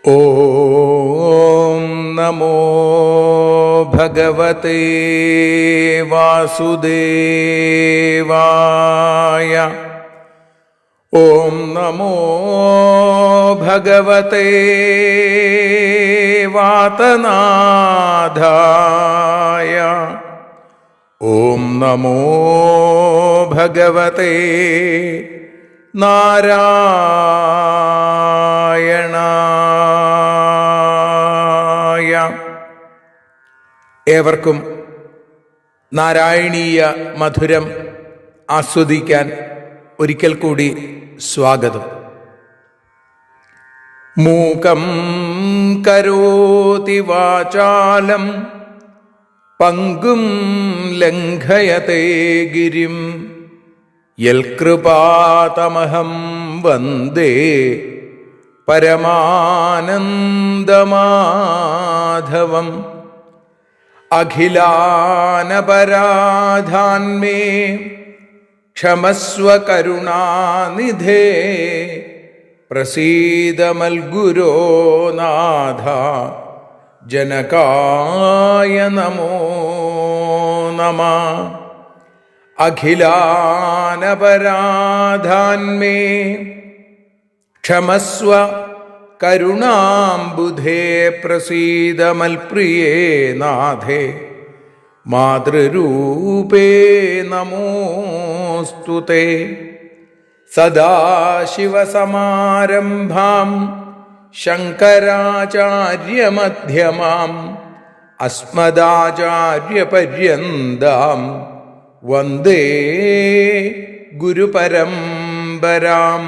ഓം നമോ ഭഗവതേ വാസുദേവായ. ഓം നമോ ഭഗവതേ വാതനാഥായ. ഓം നമോ ഭഗവതേ നാരായണായ. ഏവർക്കും നാരായണീയ മധുരം ആസ്വദിക്കാൻ ഒരിക്കൽ കൂടി സ്വാഗതം. മൂകം കരോതി വാചാലം പങ്കും ലംഘയതേ ഗിരിം യൽകൃപാതമഹം വന്ദേ പരമാനന്ദമാധവം. അഖിലാനപരാധാന്മേ ക്ഷമസ്വ കരുണാനിധേ പ്രസീദ മൽഗുരോ നാഥ ജനകായ നമോ നമഃ. അഖിലാനപരാധാന്മേ ക്ഷമസ്വ കരുണാംബുധേ പ്രസീദ മൽപ്രിയേ നാഥേ മാതൃരൂപേ നമോസ്തുതേ. സദാശിവസമാരംഭാം ശങ്കരാചാര്യമധ്യമാം അസ്മദാചാര്യപര്യന്താം വന്ദേ ഗുരുപരമ്പരാം.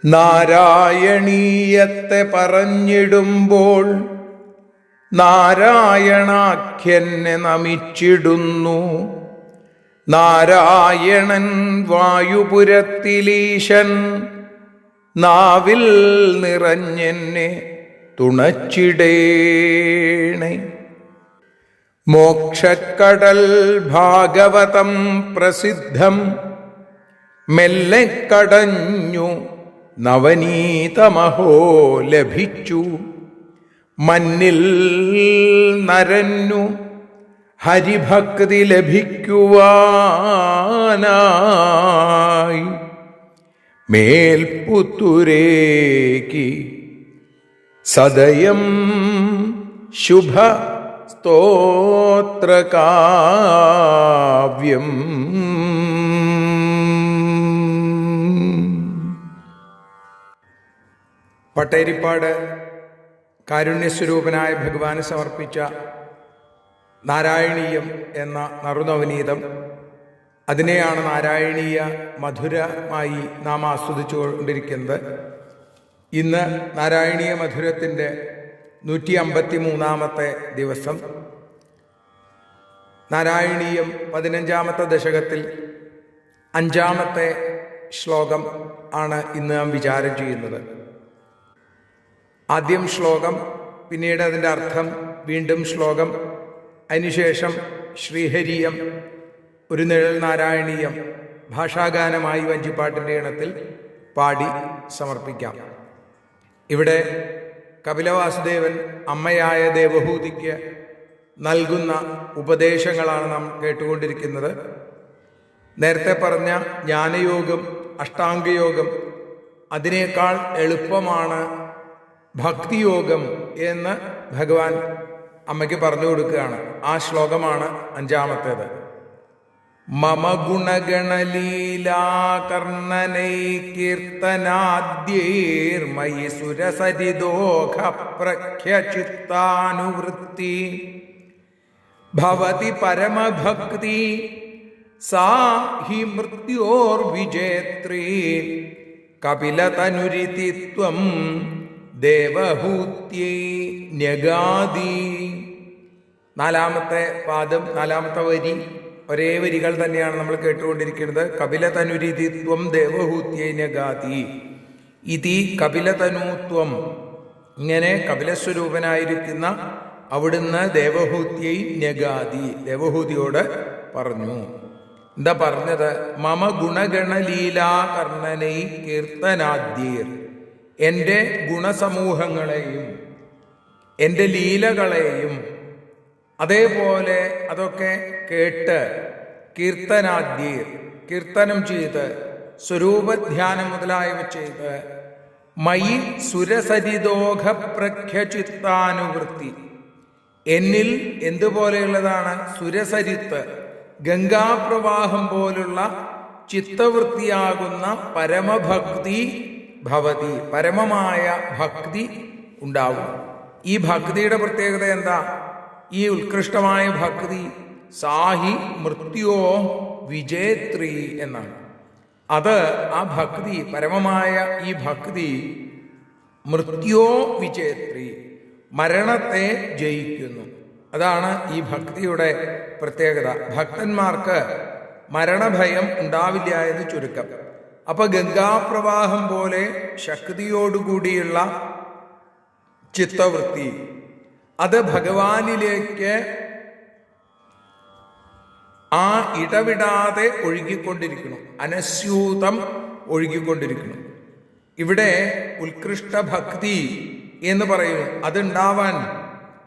നാരായണീയത്തെ പറഞ്ഞിടുമ്പോൾ നാരായണാഖ്യനെ നമിച്ചിടുന്നു. നാരായണൻ വായുപുരത്തിലീശൻ നാവിൽ നിറഞ്ഞെന്നെ തുണച്ചിടേണേ. മോക്ഷക്കടൽ ഭാഗവതം പ്രസിദ്ധം മെല്ലെ കടഞ്ഞു നവനീതമഹോ ലഭിച്ചു. മന്നിൽ നരന്നു ഹരിഭക്തി ലഭിക്കുവാനായി മേൽപുത്തുരേക്ക് സദയം ശുഭ സ്തോത്രകാവ്യം. പട്ടേരിപ്പാട് കാരുണ്യസ്വരൂപനായ ഭഗവാന് സമർപ്പിച്ച നാരായണീയം എന്ന നറുനവനീതം, അതിനെയാണ് നാരായണീയ മധുരമായി നാം ആസ്വദിച്ചുകൊണ്ടിരിക്കുന്നത്. ഇന്ന് നാരായണീയ മധുരത്തിൻ്റെ 153-ാമത്തെ ദിവസം. നാരായണീയം 15-ാമത്തെ ദശകത്തിൽ 5-ാമത്തെ ശ്ലോകം ആണ് ഇന്ന് നാം വിചാരം ചെയ്യുന്നത്. ആദ്യം ശ്ലോകം, പിന്നീട് അതിൻ്റെ അർത്ഥം, വീണ്ടും ശ്ലോകം, അതിനുശേഷം ശ്രീഹരിയം, ഒരു നിഴൽ നാരായണീയം ഭാഷാഗാനമായി വഞ്ചിപ്പാട്ടിൻ്റെ ഇണത്തിൽ പാടി സമർപ്പിക്കാം. ഇവിടെ കപിലവാസുദേവൻ അമ്മയായ ദേവഹൂതിക്ക് നൽകുന്ന ഉപദേശങ്ങളാണ് നാം കേട്ടുകൊണ്ടിരിക്കുന്നത്. നേരത്തെ പറഞ്ഞ ജ്ഞാനയോഗം, അഷ്ടാംഗയോഗം, അതിനേക്കാൾ എളുപ്പമാണ് ഭക്തിയോഗം എന്ന് ഭഗവാൻ അമ്മയ്ക്ക് പറഞ്ഞു കൊടുക്കുകയാണ്. ആ ശ്ലോകമാണ് 5-ാമത്തേത്. മമ ഗുണഗണലീലാകർണനൈ കീർത്തനാദ്യൈർമയി സുരസരിദോഘ പ്രഖ്യചിത്താനുവൃത്തി ഭവതി പരമഭക്തി സാ ഹി മൃത്യോർവിജേത്രീ കപിലതനുരിതി ത്വം ദേവഹൂത്യൈ ന്യഗാദി. 4-ാമത്തെ പാദം, 4-ാമത്തെ വരി ഒരേ വരികൾ തന്നെയാണ് നമ്മൾ കേട്ടുകൊണ്ടിരിക്കുന്നത്. കപിലതനുരിതിത്വം ദേവഹൂത്യൈ ന്യഗാദി. ഇതി കപിലതനുത്വം, ഇങ്ങനെ കപിലസ്വരൂപനായിരിക്കുന്ന അവിടുന്ന് ദേവഹൂത്യൈ ന്യഗാദി, ദേവഹൂതിയോട് പറഞ്ഞു. എന്താ പറഞ്ഞത്? മമ ഗുണഗണലീലാകർണനൈ കീർത്തനാദ്യീർ. എൻ്റെ ഗുണസമൂഹങ്ങളെയും എൻ്റെ ലീലകളെയും അതേപോലെ അതൊക്കെ കേട്ട് കീർത്തനാദ്യർ കീർത്തനം ചെയ്ത് സ്വരൂപധ്യാനം മുതലായവ ചെയ്ത് മയി സുരസരിദോഘ പ്രഖ്യചിത്താനുവൃത്തി എന്നിൽ എന്തുപോലെയുള്ളതാണ് സുരസരിത്ത് ഗംഗാപ്രവാഹം പോലുള്ള ചിത്തവൃത്തിയാകുന്ന പരമഭക്തി ഭവതി പരമമായ ഭക്തി ഉണ്ടാവും. ഈ ഭക്തിയുടെ പ്രത്യേകത എന്താ? ഈ ഉത്കൃഷ്ടമായ ഭക്തി സാഹി മൃത്യോ വിജേത്രി എന്നാണ്. അത് ആ ഭക്തി പരമമായ ഈ ഭക്തി മൃത്യോ വിജേത്രി മരണത്തെ ജയിക്കുന്നു. അതാണ് ഈ ഭക്തിയുടെ പ്രത്യേകത. ഭക്തന്മാർക്ക് മരണഭയം ഉണ്ടാവില്ല എന്ന് ചുരുക്കം. അപ്പൊ ഗംഗാപ്രവാഹം പോലെ ശക്തിയോടുകൂടിയുള്ള ചിത്തവൃത്തി അത് ഭഗവാനിലേക്ക് ആ ഇടവിടാതെ ഒഴുകിക്കൊണ്ടിരിക്കുന്നു, അനസ്യൂതം ഒഴുകിക്കൊണ്ടിരിക്കുന്നു. ഇവിടെ ഉത്കൃഷ്ട ഭക്തി എന്ന് പറയുന്നു. അതുണ്ടാവാൻ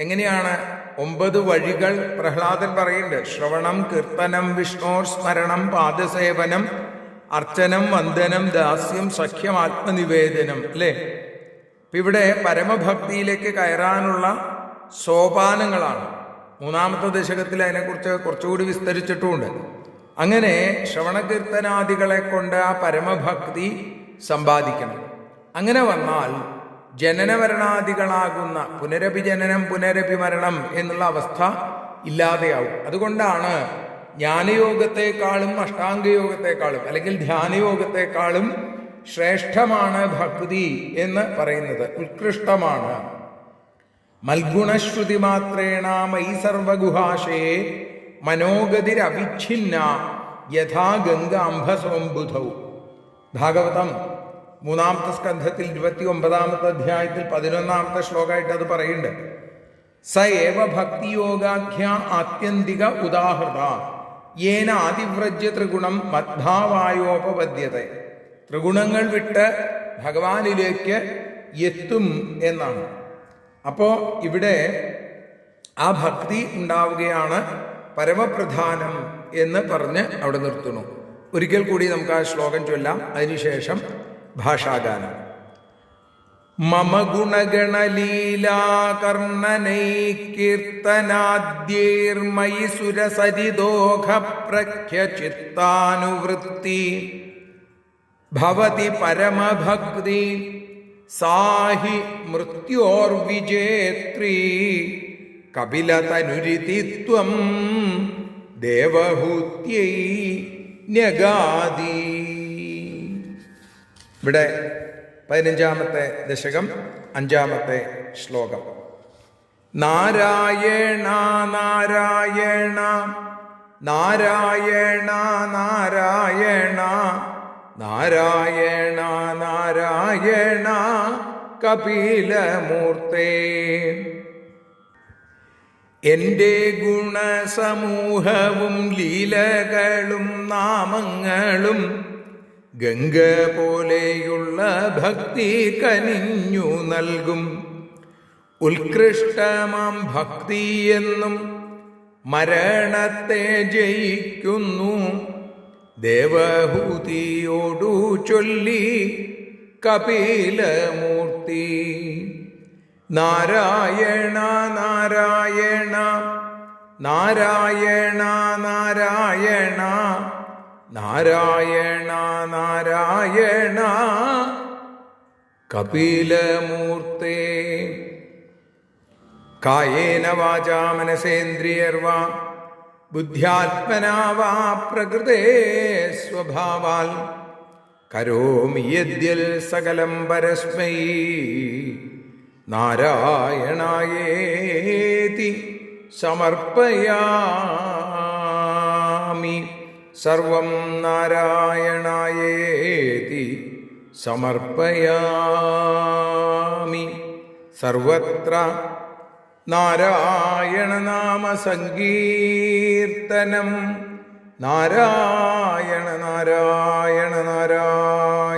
എങ്ങനെയാണ്? 9 വഴികൾ പ്രഹ്ലാദൻ പറയുന്നുണ്ട്. ശ്രവണം, കീർത്തനം, വിഷ്ണോർ സ്മരണം, പാദസേവനം, അർച്ചനം, വന്ദനം, ദാസ്യം, സഖ്യം, ആത്മനിവേദനം. അല്ലേ? ഇവിടെ പരമഭക്തിയിലേക്ക് കയറാനുള്ള സോപാനങ്ങളാണ്. 3-ാമത്തെ ദശകത്തിൽ അതിനെക്കുറിച്ച് കുറച്ചുകൂടി വിസ്തരിച്ചിട്ടുമുണ്ട്. അങ്ങനെ ശ്രവണകീർത്തനാദികളെ കൊണ്ട് ആ പരമഭക്തി സമ്പാദിക്കണം. അങ്ങനെ വന്നാൽ ജനനമരണാദികളാകുന്ന പുനരപി ജനനം പുനരപി മരണം എന്നുള്ള അവസ്ഥ ഇല്ലാതെയാവും. അതുകൊണ്ടാണ് ജ്ഞാനയോഗത്തെക്കാളും അഷ്ടാംഗയോഗത്തെക്കാളും അല്ലെങ്കിൽ ധ്യാനയോഗത്തെക്കാളും ശ്രേഷ്ഠമാണ് ഭക്തി എന്ന് പറയുന്നത്, ഉത്കൃഷ്ടമാണ്. മൽഗുണശ്രുതി മാത്രേണ മയി സർവഗുഹാശേ മനോഗതിരവിഛിന്ന യഥാ ഗംഗാംഭസോംബുധൗ. ഭാഗവതം 3-ാമത്തെ സ്കന്ധത്തിൽ 29-ാമത്തെ അധ്യായത്തിൽ 11-ാമത്തെ ശ്ലോകമായിട്ട് അത് പറയുന്നുണ്ട്. സ ഏവ ഭക്തിയോഗാഖ്യ ആത്യന്തിക ഉദാഹൃത യേന ആദിവ്രജ്യ ത്രിഗുണം മദ്ഭാവായോപപദ്യത. ത്രിഗുണങ്ങൾ വിട്ട് ഭഗവാനിലേക്ക് എത്തും എന്നാണ്. അപ്പോ ഇവിടെ ആ ഭക്തി ഉണ്ടാവുകയാണ് പരമപ്രധാനം എന്ന് പറഞ്ഞ് അവിടെ നിർത്തുന്നു. ഒരിക്കൽ കൂടി നമുക്ക് ആ ശ്ലോകം ചൊല്ലാം, അതിനുശേഷം ഭാഷാഗാനം. മമ ഗുണഗണലീലാകർണനൈ കീർത്തനാദ്യൈർമയി സുരസരിദോഘ പ്രഖ്യചിത്താനുവൃത്തി ഭവതി പരമഭക്തി സാഹി മൃത്യോർവിജേത്രീ കപിലതനുരിതിത്വം ദേവഹൂത്യൈ ന്യഗാദി. ഇവിടെ 15-ാമത്തെ ദശകം 5-ാമത്തെ ശ്ലോകം. നാരായണ നാരായണ നാരായണ നാരായണ നാരായണ നാരായണ കപിലമൂർത്തേ. എൻ്റെ ഗുണസമൂഹവും ലീലകളും നാമങ്ങളും ഗംഗ പോലെയുള്ള ഭക്തി കനിഞ്ഞു നൽകും. ഉത്കൃഷ്ടമാം ഭക്തി എന്നും മരണത്തെ ജയിക്കുന്നു. ദേവഹൂതിയോടു ചൊല്ലി കപിലമൂർത്തി. നാരായണ നാരായണ നാരായണ നാരായണ നാരായണ നാരായണ കപിലമൂർത്തേ. കായേന വാചാ മനസേന്ദ്രിയർവാ ബുദ്ധ്യാത്മനാ വാ പ്രകൃതേ സ്വഭാവാൽ കരോമി യദ്യൽ സകലം പരസ്മൈ നാരായണായേതി സമർപ്പയാമി. സർവം നാരായണായേതി സമർപ്പയാമി. സർവത്ര നാരായണ നാമ സങ്കീർത്തനം. നാരായണ നാരായണ നാരായണ